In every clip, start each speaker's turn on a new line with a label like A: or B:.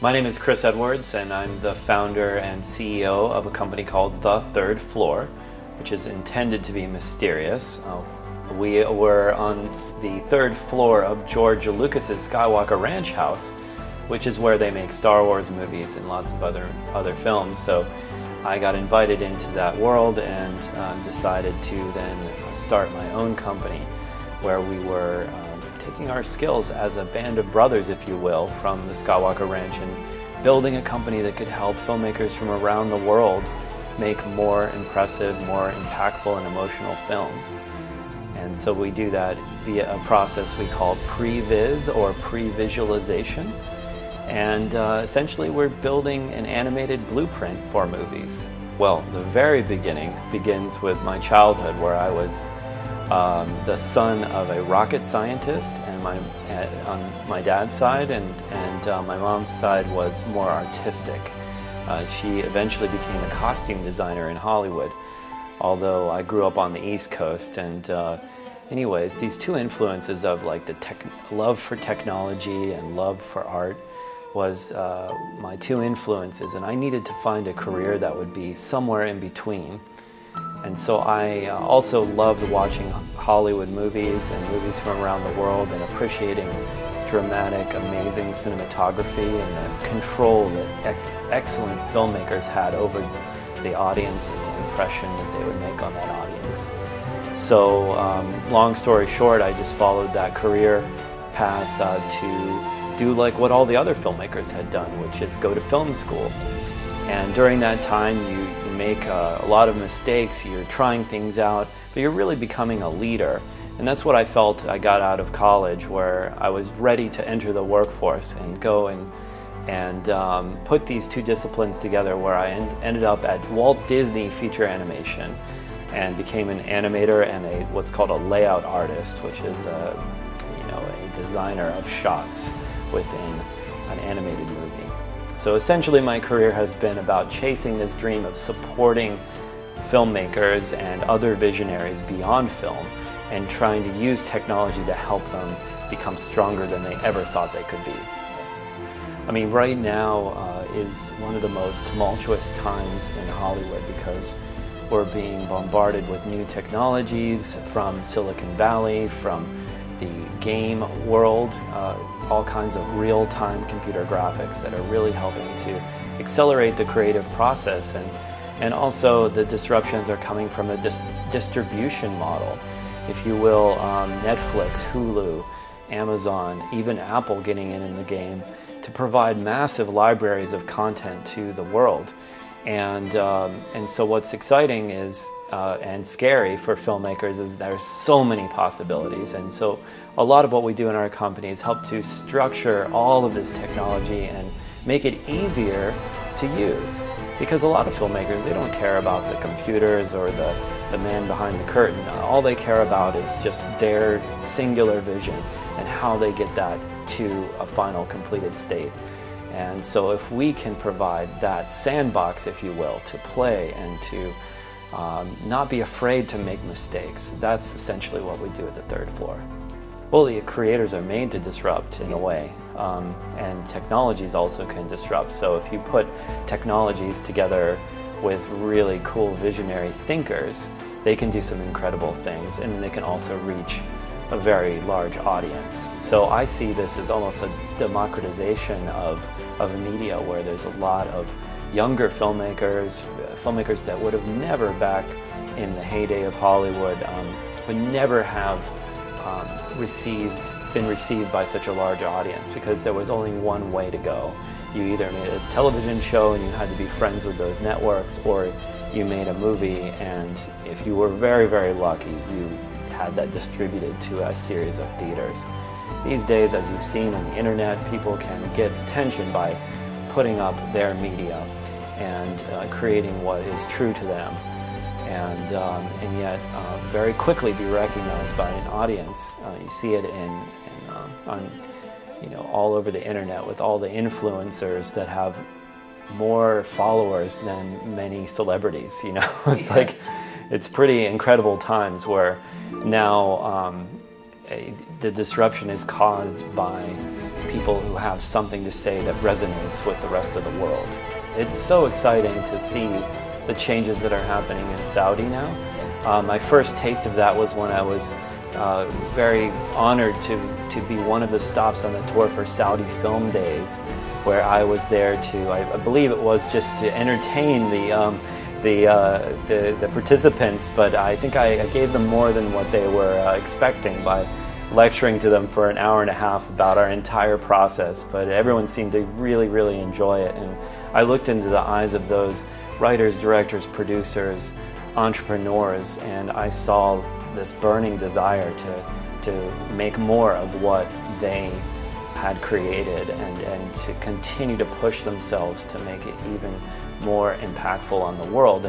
A: My name is Chris Edwards, and I'm the founder and CEO of a company called The Third Floor, which is intended to be mysterious. We were on the third floor of George Lucas's Skywalker Ranch house, which is where they make Star Wars movies and lots of other films. So I got invited into that world and decided to then start my own company, where we were taking our skills as a band of brothers, if you will, from the Skywalker Ranch and building a company that could help filmmakers from around the world make more impressive, more impactful and emotional films. And so we do that via a process we call pre-viz or pre-visualization. And essentially we're building an animated blueprint for movies. Well, the very beginning begins with my childhood, where I was the son of a rocket scientist, and on my dad's side, and my mom's side was more artistic. She eventually became a costume designer in Hollywood, although I grew up on the East Coast. And anyways, these two influences of like the love for technology and love for art was my two influences, and I needed to find a career that would be somewhere in between. And so I also loved watching Hollywood movies and movies from around the world and appreciating dramatic, amazing cinematography and the control that excellent filmmakers had over the audience and the impression that they would make on that audience. So long story short, I just followed that career path to do like what all the other filmmakers had done, which is go to film school. And during that time, you make a lot of mistakes, you're trying things out, but you're really becoming a leader. And that's what I felt I got out of college, where I was ready to enter the workforce and go and put these two disciplines together, where I ended up at Walt Disney Feature Animation and became an animator and what's called a layout artist, which is a designer of shots within an animated movie. So essentially my career has been about chasing this dream of supporting filmmakers and other visionaries beyond film and trying to use technology to help them become stronger than they ever thought they could be. I mean, right now is one of the most tumultuous times in Hollywood, because we're being bombarded with new technologies from Silicon Valley, from the game world, all kinds of real-time computer graphics that are really helping to accelerate the creative process, and also the disruptions are coming from the distribution model, if you will. Netflix, Hulu, Amazon, even Apple getting in the game to provide massive libraries of content to the world. And so what's exciting is and scary for filmmakers is there's so many possibilities. And so a lot of what we do in our company is help to structure all of this technology and make it easier to use. Because a lot of filmmakers, they don't care about the computers or the man behind the curtain. All they care about is just their singular vision and how they get that to a final completed state. And so if we can provide that sandbox, if you will, to play and to not be afraid to make mistakes, that's essentially what we do at the third floor. Well, the creators are made to disrupt in a way, and technologies also can disrupt. So if you put technologies together with really cool visionary thinkers, they can do some incredible things, and they can also reach a very large audience. So I see this as almost a democratization of media, where there's a lot of younger filmmakers that would have never, back in the heyday of Hollywood, would never have been received by such a large audience, because there was only one way to go. You either made a television show and you had to be friends with those networks, or you made a movie, and if you were very, very lucky, you had that distributed to a series of theaters. These days, as you've seen on the internet, people can get attention by putting up their media and creating what is true to them, and yet very quickly be recognized by an audience. You see it on all over the internet with all the influencers that have more followers than many celebrities. It's like, it's pretty incredible times where now the disruption is caused by people who have something to say that resonates with the rest of the world. It's so exciting to see the changes that are happening in Saudi now. My first taste of that was when I was very honored to be one of the stops on the tour for Saudi Film Days, where I was there to, I believe it was just to entertain the participants, but I think I gave them more than what they were expecting by lecturing to them for an hour and a half about our entire process. But everyone seemed to really enjoy it, and I looked into the eyes of those writers, directors, producers, entrepreneurs, and I saw this burning desire to make more of what they had created and to continue to push themselves to make it even more impactful on the world.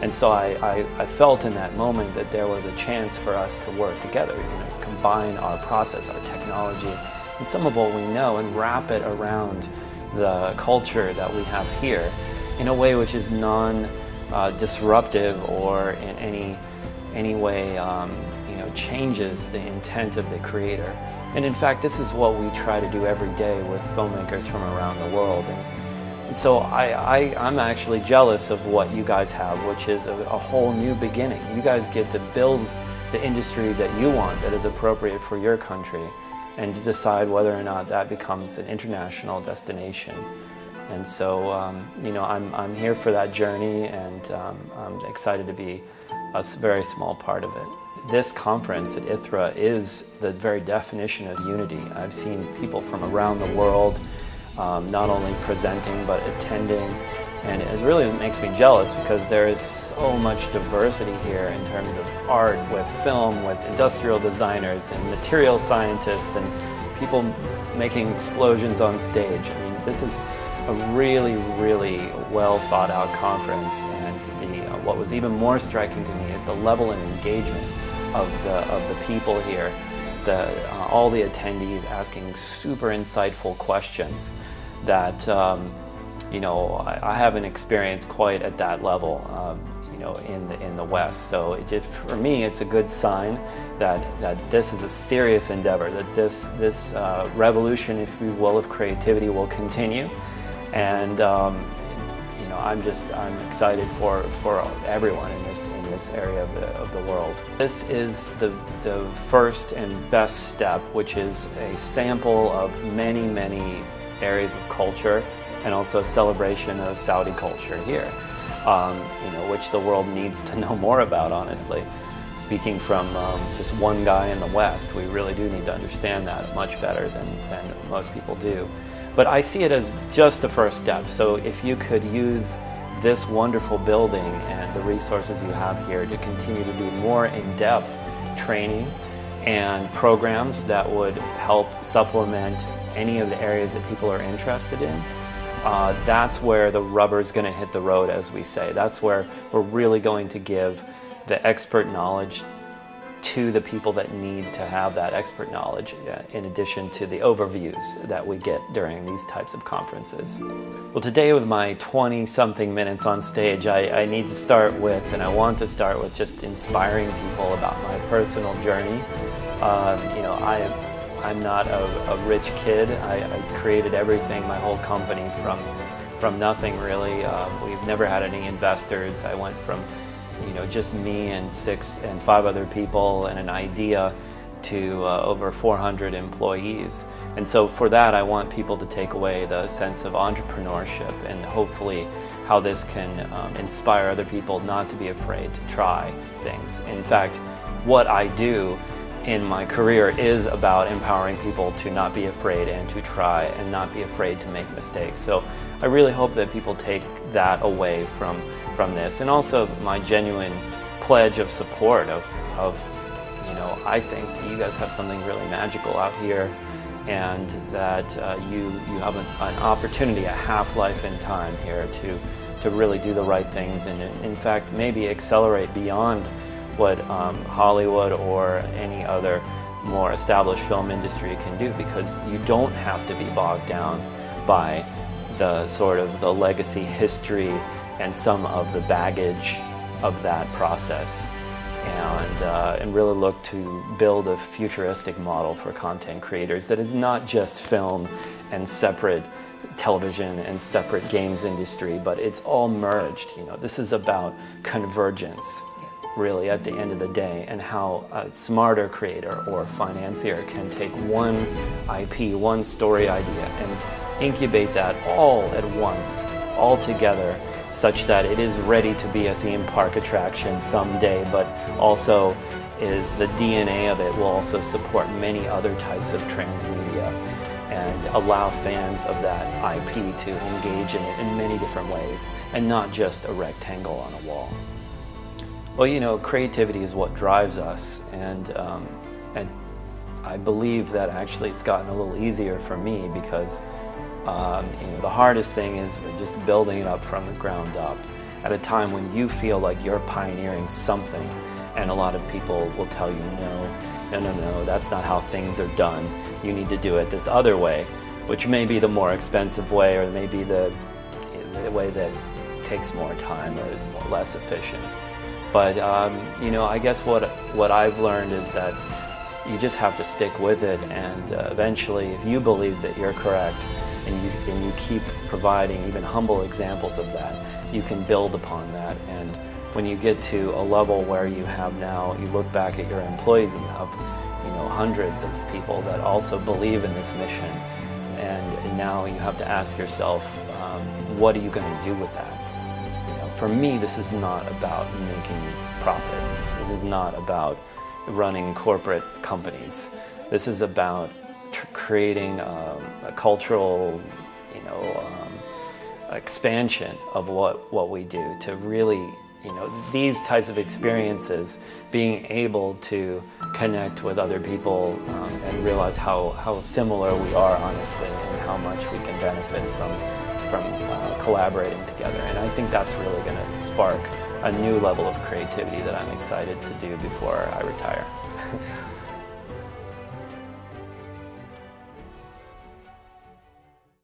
A: And so I felt in that moment that there was a chance for us to work together, combine our process, our technology, and some of what we know and wrap it around the culture that we have here in a way which is non-disruptive or in any way changes the intent of the creator. And in fact, this is what we try to do every day with filmmakers from around the world. And so I'm actually jealous of what you guys have, which is a whole new beginning. You guys get to build the industry that you want, that is appropriate for your country, and to decide whether or not that becomes an international destination. And so, I'm here for that journey, and I'm excited to be a very small part of it. This conference at ITHRA is the very definition of unity. I've seen people from around the world not only presenting but attending, and it really makes me jealous because there is so much diversity here in terms of art, with film, with industrial designers and material scientists and people making explosions on stage. I mean, this is a really well thought out conference, and what was even more striking to me is the level of engagement of the people here. All the attendees asking super insightful questions that I haven't experienced quite at that level in the West. So for me, it's a good sign that this is a serious endeavor, that this revolution, if you will, of creativity will continue. And I'm excited for everyone in this area of the world. This is the first and best step, which is a sample of many areas of culture, and also a celebration of Saudi culture here, which the world needs to know more about, honestly. Speaking from just one guy in the West, we really do need to understand that much better than most people do. But I see it as just the first step. So if you could use this wonderful building and the resources you have here to continue to do more in-depth training and programs that would help supplement any of the areas that people are interested in, that's where the rubber's going to hit the road, as we say. That's where we're really going to give the expert knowledge to the people that need to have that expert knowledge, in addition to the overviews that we get during these types of conferences. Well, today with my 20-something minutes on stage, I need to start with, and I want to start with, just inspiring people about my personal journey. I'm not a rich kid. I created everything, my whole company, from nothing really. We've never had any investors. I went from just me and 5 other people and an idea to over 400 employees. And so for that, I want people to take away the sense of entrepreneurship, and hopefully how this can inspire other people not to be afraid to try things. In fact, what I do in my career is about empowering people to not be afraid and to try and not be afraid to make mistakes. So I really hope that people take that away from this, and also my genuine pledge of support of I think you guys have something really magical out here, and that you have an opportunity, a half-life in time here to really do the right things, and in fact maybe accelerate beyond what Hollywood or any other more established film industry can do, because you don't have to be bogged down by the legacy history and some of the baggage of that process. and really look to build a futuristic model for content creators that is not just film and separate television and separate games industry, but it's all merged. You know, this is about convergence, really, at the end of the day, and how a smarter creator or financier can take one IP, one story idea, and incubate that all at once, all together, such that it is ready to be a theme park attraction someday, but also is the DNA of it will also support many other types of transmedia and allow fans of that IP to engage in it in many different ways, and not just a rectangle on a wall. Well, you know, creativity is what drives us, and I believe that actually it's gotten a little easier for me because you know, the hardest thing is just building it up from the ground up at a time when you feel like you're pioneering something, and a lot of people will tell you, no, that's not how things are done. You need to do it this other way, which may be the more expensive way, or maybe the way that takes more time or is less efficient. But you know, I guess what I've learned is that you just have to stick with it, and eventually, if you believe that you're correct, and you keep providing even humble examples of that, you can build upon that. And when you get to a level where you have now, you look back at your employees and you have, you know, hundreds of people that also believe in this mission, and now you have to ask yourself, what are you going to do with that? You know, for me, this is not about making profit. This is not about running corporate companies. This is about creating a cultural, you know, expansion of what we do, to really, you know, these types of experiences, being able to connect with other people and realize how similar we are, honestly, and how much we can benefit from collaborating together. And I think that's really going to spark a new level of creativity that I'm excited to do before I retire.